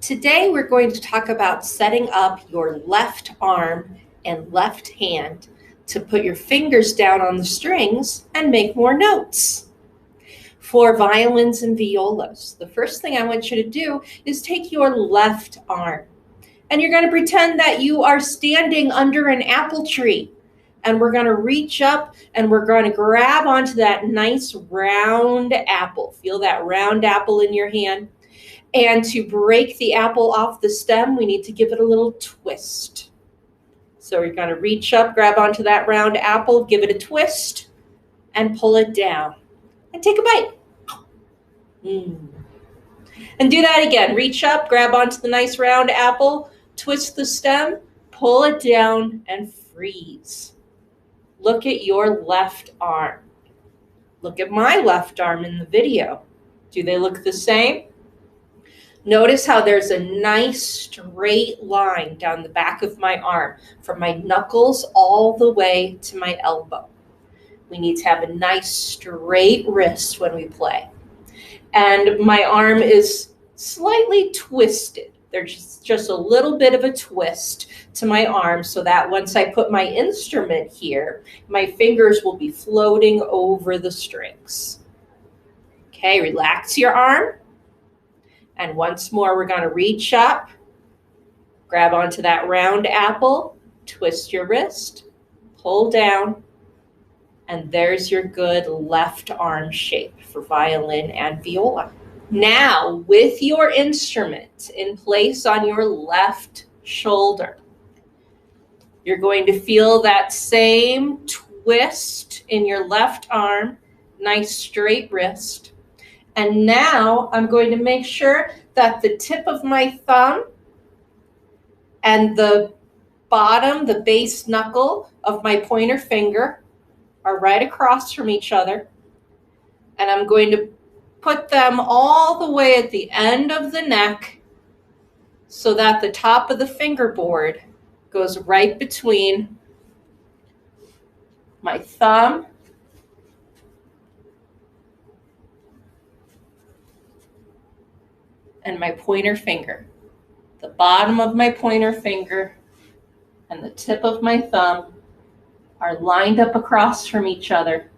Today we're going to talk about setting up your left arm and left hand to put your fingers down on the strings and make more notes. For violins and violas, the first thing I want you to do is take your left arm and you're going to pretend that you are standing under an apple tree. And we're going to reach up and we're going to grab onto that nice round apple. Feel that round apple in your hand. And to break the apple off the stem, we need to give it a little twist. So we're going to reach up, grab onto that round apple, give it a twist, and pull it down. And take a bite. And do that again. Reach up, grab onto the nice round apple, twist the stem, pull it down, and freeze. Look at your left arm. Look at my left arm in the video. Do they look the same? Notice how there's a nice straight line down the back of my arm from my knuckles all the way to my elbow. We need to have a nice straight wrist when we play. And my arm is slightly twisted. There's just a little bit of a twist to my arm so that once I put my instrument here, my fingers will be floating over the strings. Okay, relax your arm. And once more, we're going to reach up, grab onto that round apple, twist your wrist, pull down, and there's your good left arm shape for violin and viola. Now, with your instrument in place on your left shoulder, you're going to feel that same twist in your left arm, nice straight wrist. And now I'm going to make sure that the tip of my thumb and the bottom, the base knuckle of my pointer finger are right across from each other. And I'm going to put them all the way at the end of the neck so that the top of the fingerboard goes right between my thumb and my pointer finger. The bottom of my pointer finger and the tip of my thumb are lined up across from each other.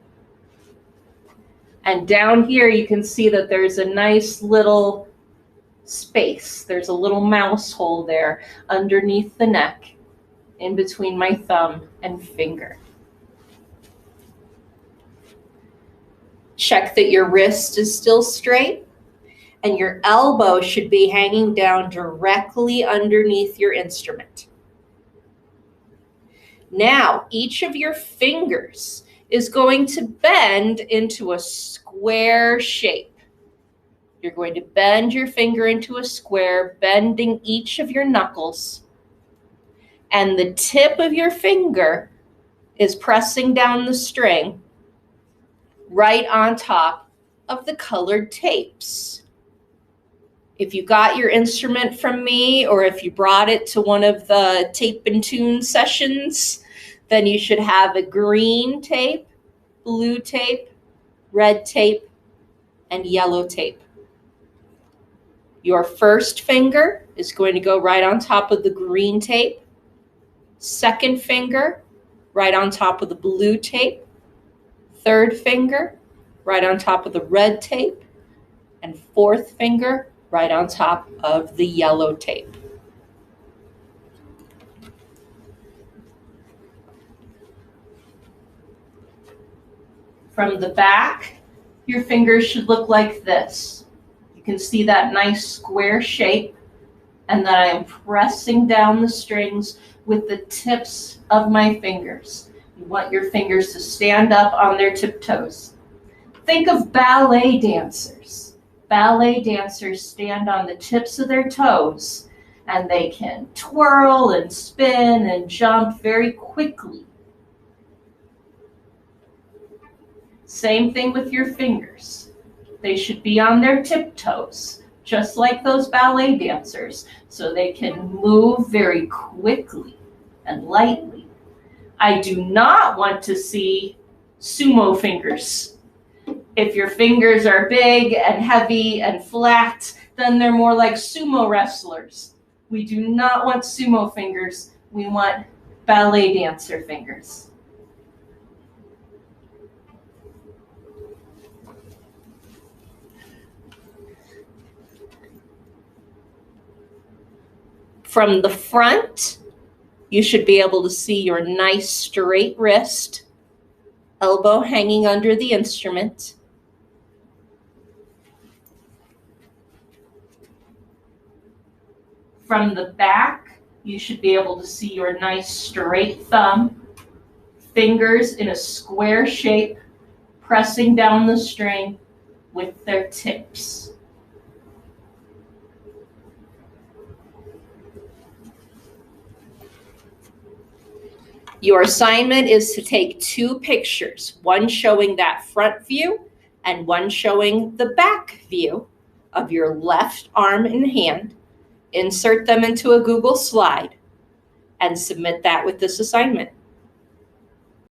And down here you can see that there's a nice little space. There's a little mouse hole there underneath the neck in between my thumb and finger. Check that your wrist is still straight. And your elbow should be hanging down directly underneath your instrument. Now, each of your fingers is going to bend into a square shape. You're going to bend your finger into a square, bending each of your knuckles. And the tip of your finger is pressing down the string right on top of the colored tapes. If you got your instrument from me or if you brought it to one of the tape and tune sessions, then you should have a green tape, blue tape, red tape, and yellow tape. Your first finger is going to go right on top of the green tape. Second finger, right on top of the blue tape. Third finger, right on top of the red tape. And fourth finger, right on top of the yellow tape. From the back, your fingers should look like this. You can see that nice square shape and that I am pressing down the strings with the tips of my fingers. You want your fingers to stand up on their tiptoes. Think of ballet dancers. Ballet dancers stand on the tips of their toes and they can twirl and spin and jump very quickly. Same thing with your fingers. They should be on their tiptoes, just like those ballet dancers, so they can move very quickly and lightly. I do not want to see sumo fingers. If your fingers are big and heavy and flat, then they're more like sumo wrestlers. We do not want sumo fingers. We want ballet dancer fingers. From the front, you should be able to see your nice straight wrist, elbow hanging under the instrument. From the back, you should be able to see your nice straight thumb, fingers in a square shape, pressing down the string with their tips. Your assignment is to take 2 pictures, one showing that front view and one showing the back view of your left arm and hand. Insert them into a Google slide and submit that with this assignment.